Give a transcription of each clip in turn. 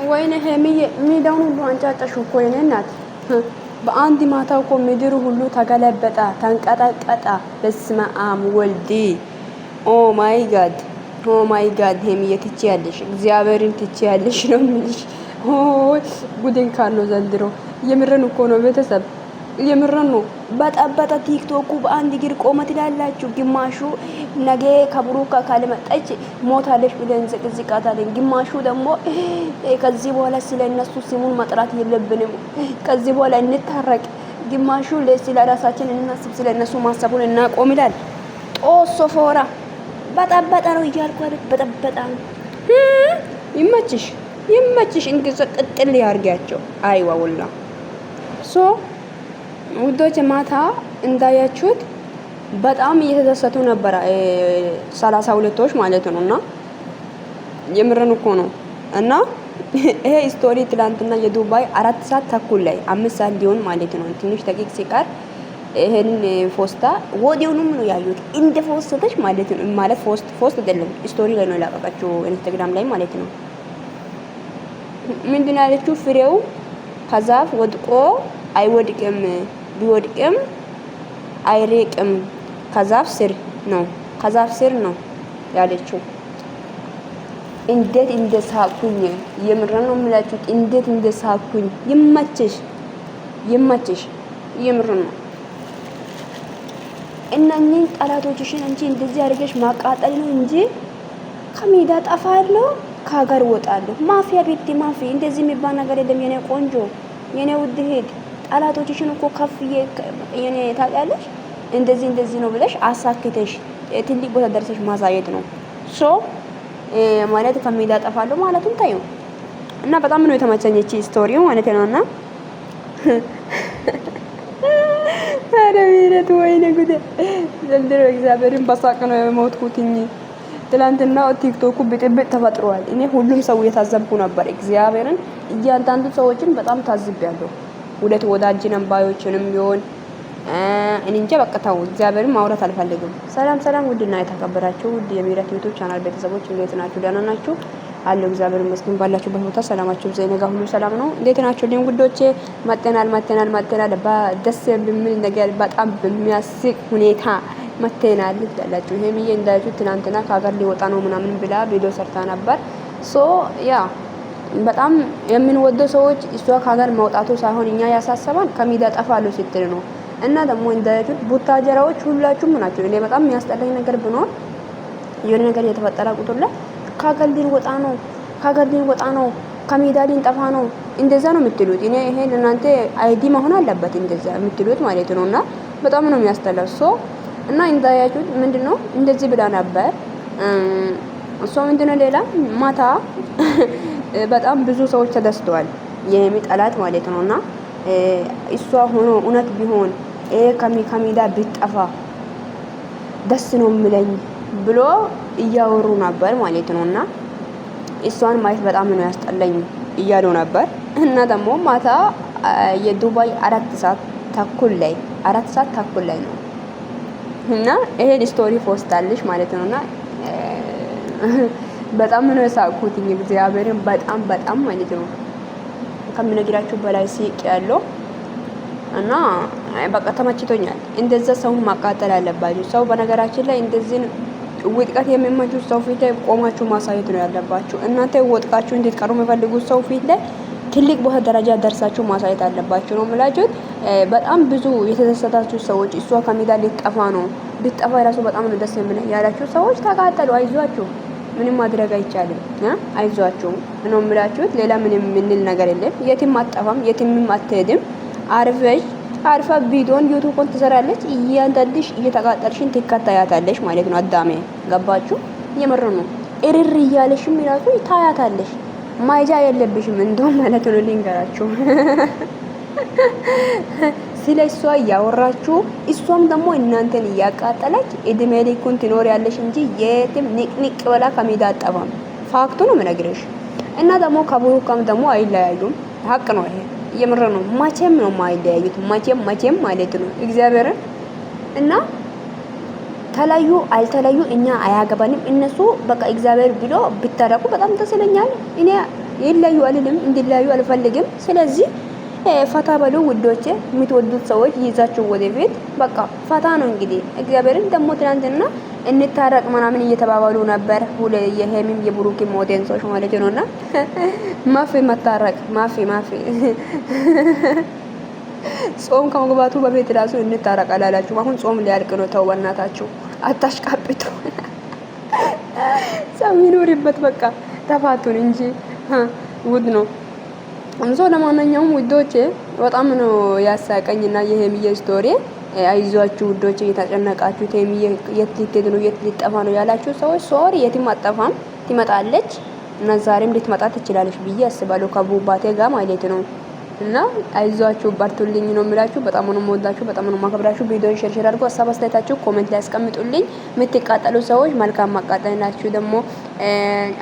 ወይኔ ሄሚዬ ሜዳውን ሁሉ አንጫጫሽው እኮ የኔ እናት። በአንድ ማታ እኮ ምድሩ ሁሉ ተገለበጠ፣ ተንቀጠቀጠ። በስመ አብ ወልዲ ኦ ማይ ጋድ ኦ ማይ ጋድ። ሄሚዬ ትችያለሽ፣ እግዚአብሔርን ትችያለሽ ነው የምልሽ። ጉድን ካለው ዘንድሮ የምረን እኮ ነው ቤተሰብ የምረን ነው። በጠበጠ ቲክቶኩ በአንድ እግር ቆመ ትላላችሁ። ግማሹ ነገ ከብሩክ ካልመጣች ሞታለች ብለን ዝቅዝቃታለን። ግማሹ ደግሞ ከዚህ በኋላ ስለ እነሱ ስሙን መጥራት የለብንም ከዚህ በኋላ እንታረቅ። ግማሹ ስለ ራሳችን እናስብ፣ ስለ እነሱ ማሰቡን እናቆም ይላል። ጦሶ ፎራ በጠበጠ ነው እያልኩ አይደል? በጠበጠ ነው። ይመችሽ ይመችሽ። እንግዲህ ቅጥል ያርጋቸው። አይዋ ወላ ሶ ውዶች ማታ እንዳያችሁት በጣም እየተደሰቱ ነበር 32ቶች ማለት ነው። እና የምረን እኮ ነው። እና ይሄ ስቶሪ ትላንትና የዱባይ 4 ሰዓት ተኩል ላይ 5 ሰዓት ሊሆን ማለት ነው ትንሽ ደቂቅ ሲቀር ይሄን ፖስታ ወዲያውኑም ነው ያዩት። እንደ ፖስተች ማለት ነው። ማለት ፖስት አይደለም ስቶሪ ላይ ነው ያላቀቀችው ኢንስታግራም ላይ ማለት ነው። ምንድን ያለችው ፍሬው ከዛፍ ወድቆ አይወድቅም፣ ቢወድቅም አይሬቅም፣ ከዛፍ ስር ነው ያለችው። እንዴት እንደሳኩኝ የምረን ነው የምላችሁ። እንዴት እንደሳኩኝ። ይመችሽ የምረን ነው። እነኚህን ጠላቶችሽን አንቺ እንደዚህ አድርገሽ ማቃጠል ነው እንጂ ከሜዳ ጠፋለሁ ከሀገር ወጣለሁ። ማፊያ ቤት ማፊ እንደዚህ የሚባል ነገር የለም የኔ ቆንጆ የኔ ውድ ሄድ። ጠላቶችሽን እኮ ከፍ የኔ ታውቂያለሽ። እንደዚህ ነው ብለሽ አሳክተሽ ትልቅ ቦታ ደርሰሽ ማሳየት ነው። ሶ ማለት ከሜዳ ጠፋለሁ ማለቱን ታዩ እና በጣም ነው የተመቸኝ እቺ ስቶሪው ማለት ነውና አረቢለት ወይኔ ጉዴ ዘንድሮ እግዚአብሔርን በሳቅ ነው የሞትኩትኝ። ትላንትና ቲክቶኩ ብጥብጥ ተፈጥሯል። እኔ ሁሉም ሰው እየታዘብኩ ነበር። እግዚአብሔርን እያንዳንዱ ሰዎችን በጣም ታዝቤያለሁ። ሁለት ወዳጅ ነባዮችንም ቢሆን እኔ እንጃ በቃ ተው። እግዚአብሔርን ማውራት አልፈልግም። ሰላም ውድና የተከበራችሁ ውድ የምህረት ዩቲዩብ ቻናል ቤተሰቦች እንዴት ናችሁ? ደህና ናችሁ? አለው እግዚአብሔር ይመስገን። ባላችሁበት ቦታ ሰላማችሁ ዘይ ነገ ሁሉ ሰላም ነው። እንዴት ናችሁ? ልኝ ውዶቼ መጥተናል በደስ በሚል ነገር በጣም በሚያስቅ ሁኔታ መጥተናል ትላላችሁ። ሄሚዬ እንዳያችሁ ትናንትና ከሀገር ሊወጣ ነው ምናምን ብላ ቪዲዮ ሰርታ ነበር። ሶ ያ በጣም የምንወደው ሰዎች እሷ ከሀገር መውጣቱ ሳይሆን እኛ ያሳሰባን ከሜዳ ጠፋለሁ ስትል ነው። እና ደግሞ እንዳያችሁ ቡታጀራዎች ሁላችሁም ናቸው። እኔ በጣም የሚያስጠላኝ ነገር ብኖር የሆነ ነገር የተፈጠረ ቁጥር ላይ ከሀገር ሊወጣ ነው ከሜዳ ሊንጠፋ ነው እንደዛ ነው የምትሉት። እኔ ይሄ ለእናንተ አይዲ መሆን አለበት እንደዛ የምትሉት ማለት ነው። እና በጣም ነው የሚያስጠላው። ሶ እና እንዳያችሁት ምንድነው እንደዚህ ብላ ነበር። እሷ ምንድነው ሌላ ማታ በጣም ብዙ ሰዎች ተደስተዋል። የሄሚ ጠላት ማለት ነውና እሷ ሆኖ እውነት ቢሆን ከሜዳ ቢጠፋ ደስ ነው የሚለኝ ብሎ እያወሩ ነበር ማለት ነውና እሷን ማየት በጣም ነው ያስጠላኝ እያሉ ነበር። እና ደግሞ ማታ የዱባይ 4 ሰዓት ተኩል ላይ ነው እና ይሄን ስቶሪ ፖስታለሽ ማለት ነውና በጣም ነው የሳቅኩት። እግዚአብሔርን በጣም ማለት ነው ከምነግራችሁ በላይ ሲቅ ያለው እና በቃ ተመችቶኛል። እንደዛ ሰውን ማቃጠል አለባችሁ። ሰው በነገራችን ላይ እንደዚህ ውድቀት የሚመቹ ሰው ፊት ላይ ቆማችሁ ማሳየት ነው ያለባችሁ። እናንተ ወድቃችሁ እንድትቀሩ የሚፈልጉት ሰው ፊት ላይ ትልቅ ቦታ ደረጃ ደርሳችሁ ማሳየት አለባችሁ ነው የምላችሁት። በጣም ብዙ የተደሰታችሁ ሰዎች እሷ ከሜዳ ሊጠፋ ነው ብትጠፋ የራሱ በጣም ነው ደስ የሚለኝ ያላችሁ ሰዎች ተቃጠሉ። አይዟችሁ፣ ምንም ማድረግ አይቻልም። አይዟችሁ ነው የምላችሁት። ሌላ ምንም የምንል ነገር የለም። የትም አትጠፋም፣ የትምም አትሄድም። አርፋ ቪዲዮን ዩቲዩብን ትሰራለች። እያንዳንድሽ እየተቃጠልሽን ትከታያታለሽ ማለት ነው። አዳሜ ገባችሁ? የምር ነው። እርር እያለሽም ይራሱ ታያታለሽ። ማይጃ የለብሽም እንደውም ማለት ነው። ልንገራችሁ ስለ እሷ እያወራችሁ እሷም ደግሞ እናንተን እያቃጠለች እድሜ ልኩን ትኖሪያለሽ እንጂ የትም ንቅንቅ ብላ ከሜዳ አጠፋም። ፋክቱ ነው የምነግርሽ። እና ደግሞ ከብሩክም ደግሞ አይለያዩም። ሀቅ ነው ይሄ። የምር ነው። መቼም ነው የማይለያዩት። መቼም ማለት ነው እግዚአብሔርን። እና ተለያዩ አልተለያዩ እኛ አያገባንም። እነሱ በቃ እግዚአብሔር ብሎ ቢታረቁ በጣም ደስ ይለኛል። እኔ ይለያዩ አልልም፣ እንዲለያዩ አልፈልግም። ስለዚህ ፈታ በሉ ውዶቼ። የምትወዱት ሰዎች ይዛችሁ ወደፊት በቃ ፈታ ነው እንግዲህ። እግዚአብሔርን ደግሞ ትናንትና እንታረቅ ምናምን እየተባባሉ ነበር የሄሚም የብሩክም ኦዲየንሶች ማለት ነውና ማፊ መታረቅ ማፊ ጾም ከመግባቱ በፊት ራሱ እንታረቅ አላላችሁም? አሁን ጾም ሊያልቅ ነው። ተው በእናታችሁ አታሽቃብጡ። ሰው ይኖርበት በቃ ተፋቱን እንጂ ውድ ነው። እንሶ ለማንኛውም ውዶቼ በጣም ነው ያሳቀኝና የሄሚዬ ስቶሪ። አይዟችሁ ውዶቼ፣ እየተጨነቃችሁ ሄሚዬ የት ልትሄድ ነው የት ልትጠፋ ነው ያላችሁ ሰዎች ሶሪ፣ የትም አጠፋም ትመጣለች እና ዛሬም ልትመጣ ትችላለች ብዬ አስባለሁ ከቡባቴ ጋር ማለት ነው። እና አይዟችሁ በርቱልኝ ነው የምላችሁ። በጣም ነው የምወዳችሁ፣ በጣም ነው የማከብራችሁ። ቪዲዮን ሼር ሼር አድርጉ። ሀሳብ አስተያየታችሁ ኮሜንት ላይ አስቀምጡልኝ። የምትቃጠሉ ሰዎች መልካም ማቃጠላችሁ፣ ደግሞ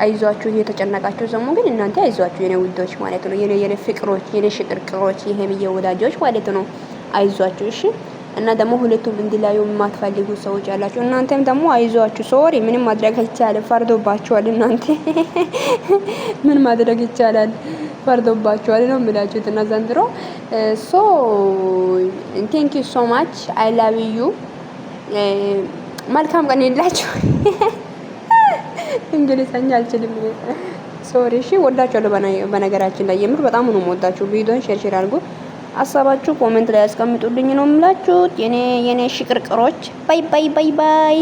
አይዟችሁ የተጨነቃችሁ ደግሞ ግን እናንተ አይዟችሁ የኔ ውዶች ማለት ነው። የኔ ፍቅሮች፣ የኔ ሽቅርቅሮች፣ የሄሚዬ ወዳጆች ማለት ነው። አይዟችሁ እሺ። እና ደግሞ ሁለቱም እንዲላዩ የማትፈልጉ ሰዎች ያላችሁ እናንተም ደግሞ አይዟችሁ። ሶሪ ምንም ማድረግ አይቻልም፣ ፈርዶባችኋል። እናንተ ምን ማድረግ ይቻላል? ፈርዶባችኋል ነው የምላችሁት። እና ዘንድሮ ሶ ቴንክ ዩ ሶ ማች አይ ላቭ ዩ። መልካም ቀን ይላችሁ። እንግሊዘኛ አልችልም ሶሪ። እሺ ወዳችኋለሁ። በነገራችን ላይ የምር በጣም ነው የምወዳችሁ። ቪዲዮን ሼር ሼር አድርጉ። ሀሳባችሁ ኮሜንት ላይ ያስቀምጡልኝ ነው የምላችሁት የኔ ሽቅርቅሮች። ባይ ባይ ባይ ባይ።